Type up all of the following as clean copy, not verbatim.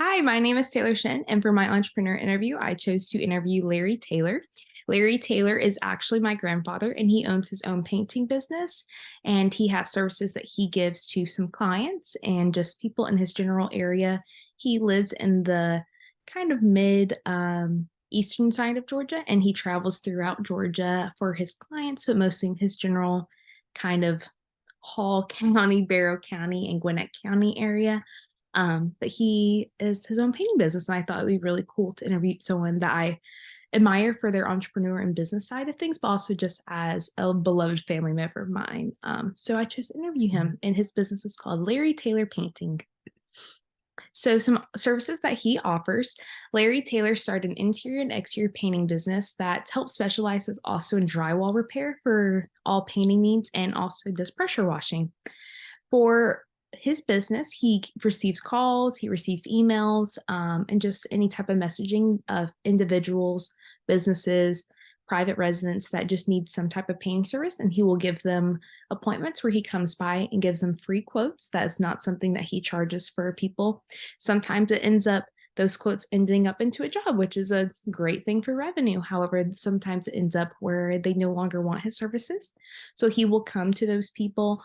Hi, my name is Taylor Shin, and for my entrepreneur interview, I chose to interview Larry Taylor. Larry Taylor is actually my grandfather, and he owns his own painting business, and he has services that he gives to some clients and just people in his general area. He lives in the kind of mid eastern side of Georgia, and he travels throughout Georgia for his clients, but mostly in his general kind of Hall County, Barrow County, and Gwinnett County area. But he is his own painting business, and I thought it would be really cool to interview someone that I admire for their entrepreneur and business side of things, but also just as a beloved family member of mine. So I chose to interview him, and his business is called Larry Taylor Painting. So, some services that he offers: Larry Taylor started an interior and exterior painting business that helps specializes also in drywall repair for all painting needs and also does pressure washing. For his business, he receives calls, he receives emails, and just any type of messaging of individuals, businesses, private residents that just need some type of painting service. And he will give them appointments where he comes by and gives them free quotes. That's not something that he charges for people. Sometimes it ends up those quotes ending up into a job, which is a great thing for revenue. However, sometimes it ends up where they no longer want his services. So he will come to those people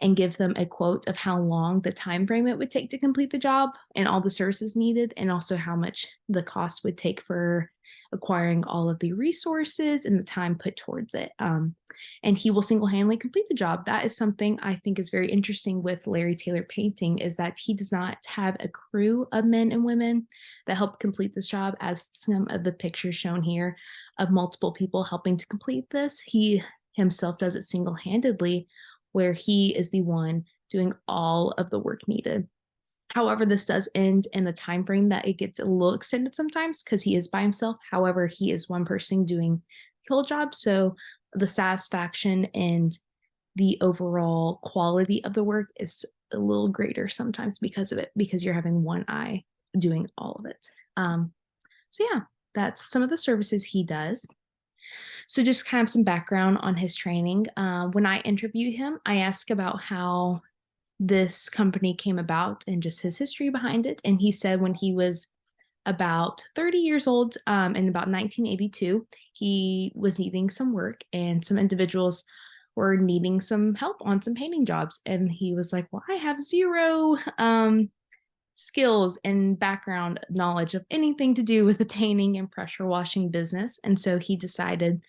and give them a quote of how long the time frame it would take to complete the job and all the services needed, and also how much the cost would take for acquiring all of the resources and the time put towards it. And he will single-handedly complete the job. That is something I think is very interesting with Larry Taylor Painting, is that he does not have a crew of men and women that help complete this job, as some of the pictures shown here of multiple people helping to complete this. He himself does it single-handedly, where he is the one doing all of the work needed. However, this does end in the time frame that it gets a little extended sometimes because he is by himself. However, he is one person doing the whole job. So the satisfaction and the overall quality of the work is a little greater sometimes because of it, because you're having one eye doing all of it. So yeah, that's some of the services he does. So just kind of some background on his training. When I interviewed him, I asked about how this company came about and just his history behind it. And he said when he was about 30 years old, in about 1982, he was needing some work and some individuals were needing some help on some painting jobs. And he was like, well, I have zero skills and background knowledge of anything to do with the painting and pressure washing business. And so he decided,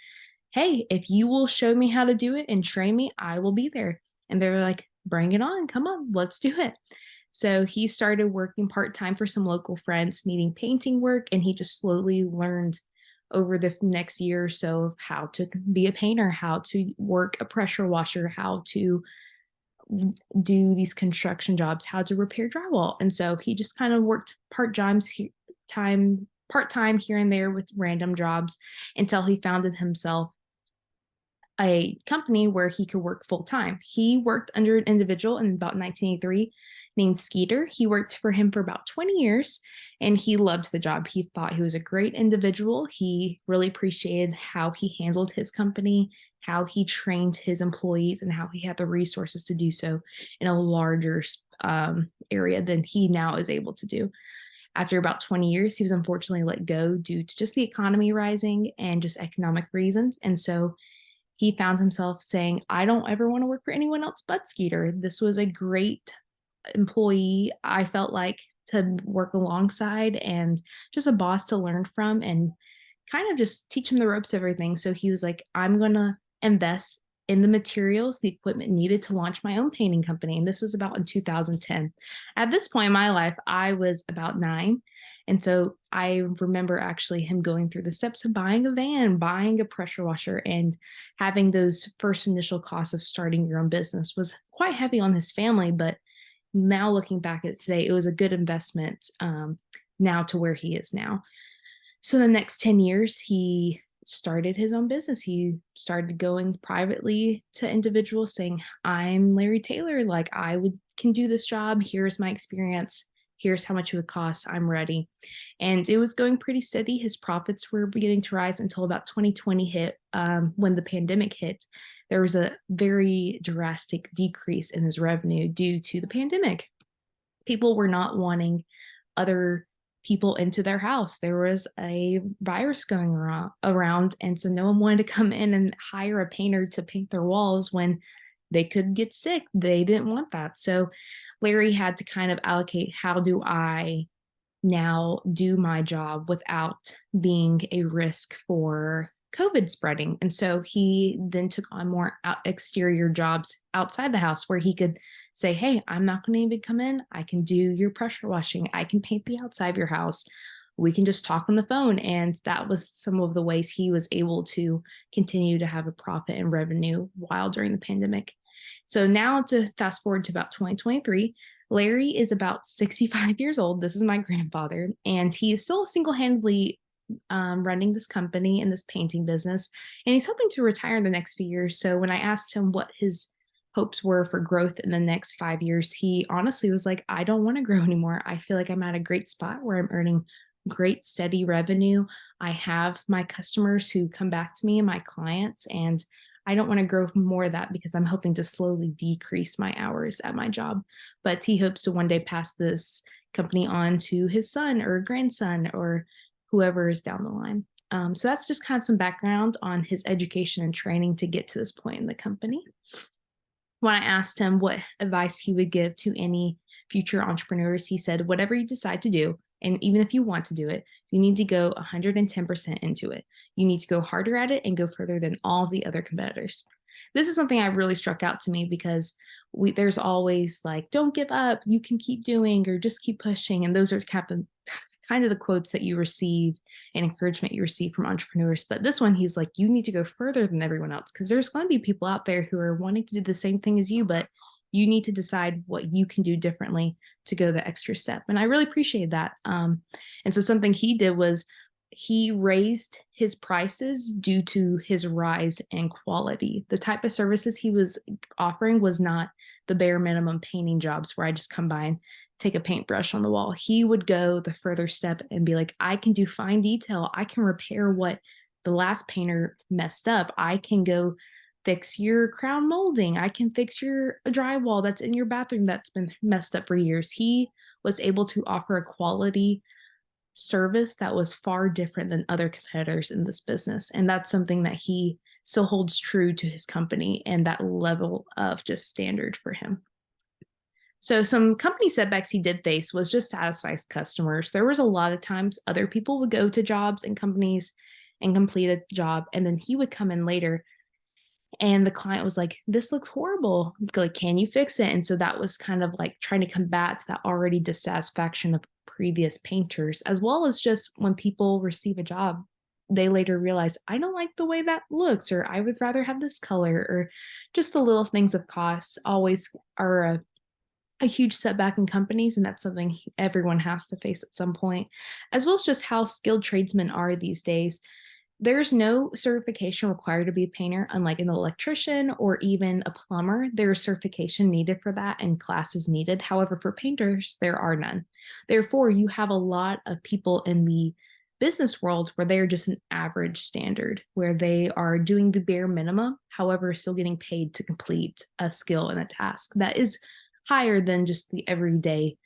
hey, if you will show me how to do it and train me, I will be there. And they were like, bring it on, come on, let's do it. So he started working part time for some local friends needing painting work, and he just slowly learned over the next year or so of how to be a painter, how to work a pressure washer, how to do these construction jobs, how to repair drywall. And so he just kind of worked part time here and there with random jobs until he founded himself a company where he could work full time. He worked under an individual in about 1983 named Skeeter. He worked for him for about 20 years and he loved the job. He thought he was a great individual. He really appreciated how he handled his company, how he trained his employees, and how he had the resources to do so in a larger area than he now is able to do. After about 20 years, he was unfortunately let go due to just the economy rising and just economic reasons. And so he found himself saying, I don't ever want to work for anyone else but Skeeter. This was a great employee, I felt like, to work alongside and just a boss to learn from and kind of just teach him the ropes of everything. So he was like, I'm going to invest in the materials, the equipment needed to launch my own painting company. And this was about in 2010. At this point in my life, I was about 9. And so I remember actually him going through the steps of buying a van, buying a pressure washer, and having those first initial costs of starting your own business was quite heavy on his family. But now looking back at it today, it was a good investment, now to where he is now. So the next 10 years, he started his own business. He started going privately to individuals saying, I'm Larry Taylor, like can do this job. Here's my experience. Here's how much it would cost. I'm ready. And it was going pretty steady. His profits were beginning to rise until about 2020 hit, when the pandemic hit. There was a very drastic decrease in his revenue due to the pandemic. People were not wanting other people into their house. There was a virus going around, and so no one wanted to come in and hire a painter to paint their walls when they could get sick. They didn't want that. So Larry had to kind of allocate, how do I now do my job without being a risk for COVID spreading? And so he then took on more exterior jobs outside the house where he could say, hey, I'm not going to even come in. I can do your pressure washing. I can paint the outside of your house. We can just talk on the phone. And that was some of the ways he was able to continue to have a profit and revenue while during the pandemic. So now to fast forward to about 2023, Larry is about 65 years old. This is my grandfather, and he is still single-handedly running this company and this painting business, and he's hoping to retire in the next few years. So when I asked him what his hopes were for growth in the next 5 years, he honestly was like, I don't want to grow anymore. I feel like I'm at a great spot where I'm earning great steady revenue. I have my customers who come back to me and my clients, and I don't want to grow more of that because I'm hoping to slowly decrease my hours at my job. But he hopes to one day pass this company on to his son or grandson or whoever is down the line. So that's just kind of some background on his education and training to get to this point in the company. When I asked him what advice he would give to any future entrepreneurs, he said, whatever you decide to do, and even if you want to do it, you need to go 110% into it. You need to go harder at it and go further than all the other competitors. This is something that really struck out to me because there's always like, don't give up, you can keep doing, or just keep pushing. And those are kind of the quotes that you receive and encouragement you receive from entrepreneurs. But this one, he's like, you need to go further than everyone else, because there's going to be people out there who are wanting to do the same thing as you, but you need to decide what you can do differently to go the extra step. And I really appreciate that. And so something he did was he raised his prices due to his rise in quality. The type of services he was offering was not the bare minimum painting jobs where I just come by and take a paintbrush on the wall. He would go the further step and be like, I can do fine detail. I can repair what the last painter messed up. I can go fix your crown molding. I can fix your drywall that's in your bathroom that's been messed up for years. He was able to offer a quality service that was far different than other competitors in this business. And that's something that he still holds true to his company and that level of just standard for him. So some company setbacks he did face was just satisfy customers. There was a lot of times other people would go to jobs and companies and complete a job, and then he would come in later and the client was like, this looks horrible. Like, can you fix it? And so that was kind of like trying to combat that already dissatisfaction of previous painters, as well as just when people receive a job, they later realize, I don't like the way that looks, or I would rather have this color, or just the little things of costs always are a huge setback in companies. And that's something everyone has to face at some point, as well as just how skilled tradesmen are these days. There's no certification required to be a painter, unlike an electrician or even a plumber. There is certification needed for that and classes needed. However, for painters, there are none. Therefore, you have a lot of people in the business world where they're just an average standard, where they are doing the bare minimum, however, still getting paid to complete a skill and a task that is higher than just the everyday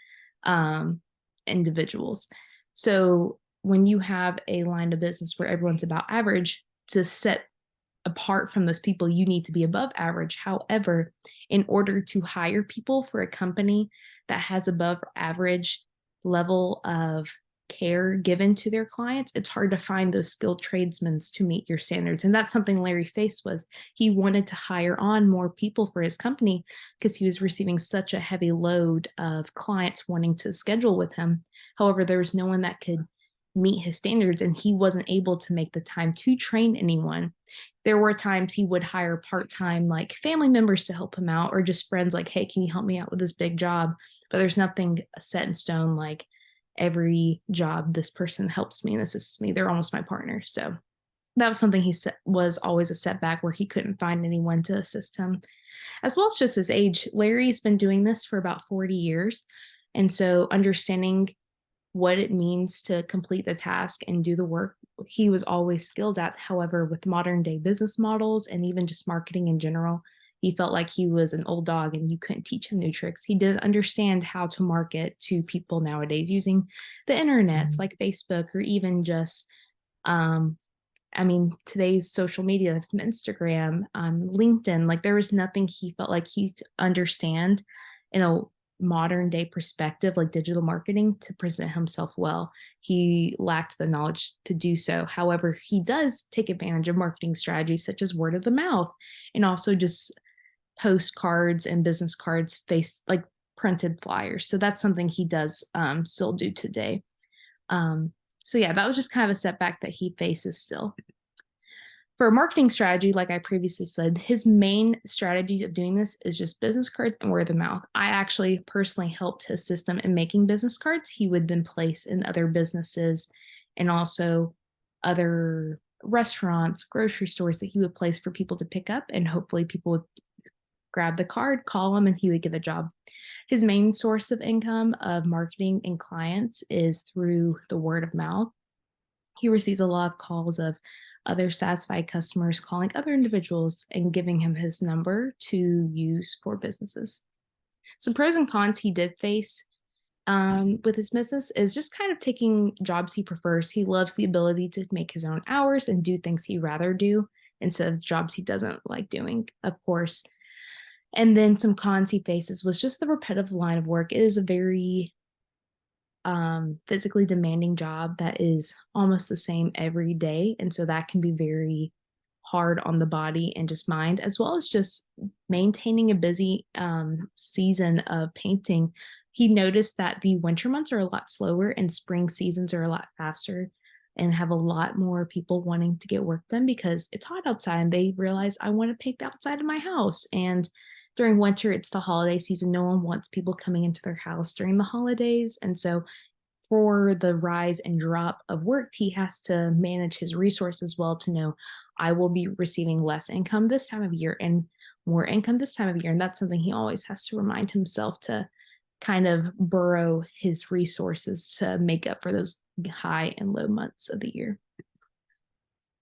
individuals. So when you have a line of business where everyone's about average, to set apart from those people, you need to be above average. However, in order to hire people for a company that has above average level of care given to their clients, it's hard to find those skilled tradesmen to meet your standards. And that's something Larry faced. Was he wanted to hire on more people for his company because he was receiving such a heavy load of clients wanting to schedule with him. However, there was no one that could meet his standards, and he wasn't able to make the time to train anyone. There were times he would hire part-time like family members to help him out, or just friends like, hey, can you help me out with this big job? But there's nothing set in stone like, every job this person helps me and assists me, they're almost my partner. So that was something was always a setback, where he couldn't find anyone to assist him. As well as just his age, Larry's been doing this for about 40 years. And so understanding what it means to complete the task and do the work, he was always skilled at. However, with modern day business models and even just marketing in general, he felt like he was an old dog and you couldn't teach him new tricks. He didn't understand how to market to people nowadays using the internet, like Facebook, or even just today's social media, Instagram, LinkedIn. Like, there was nothing he felt like he could understand in a modern day perspective, like digital marketing, to present himself well. He lacked the knowledge to do so. However, he does take advantage of marketing strategies such as word of the mouth, and also just postcards and business cards, face like printed flyers. So that's something he does still do today. So yeah, that was just kind of a setback that he faces still. For a marketing strategy, like I previously said, his main strategy of doing this is just business cards and word of mouth. I actually personally helped his system in making business cards. He would then place in other businesses and also other restaurants, grocery stores that he would place for people to pick up, and hopefully people would grab the card, call him, and he would get a job. His main source of income of marketing and clients is through the word of mouth. He receives a lot of calls of other satisfied customers calling other individuals and giving him his number to use for businesses. Some pros and cons he did face with his business is just kind of taking jobs he prefers. He loves the ability to make his own hours and do things he'd rather do instead of jobs he doesn't like doing, of course. And then some cons he faces was just the repetitive line of work. It is a very physically demanding job that is almost the same every day. And so that can be very hard on the body and just mind, as well as just maintaining a busy season of painting. He noticed that the winter months are a lot slower and spring seasons are a lot faster, and have a lot more people wanting to get work done because it's hot outside and they realize, I want to paint the outside of my house. And during winter, it's the holiday season. No one wants people coming into their house during the holidays. And so for the rise and drop of work, he has to manage his resources well to know, I will be receiving less income this time of year and more income this time of year. And that's something he always has to remind himself to kind of burrow his resources to make up for those high and low months of the year.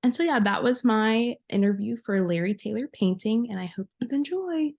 And so, yeah, that was my interview for Larry Taylor Painting, and I hope you enjoy.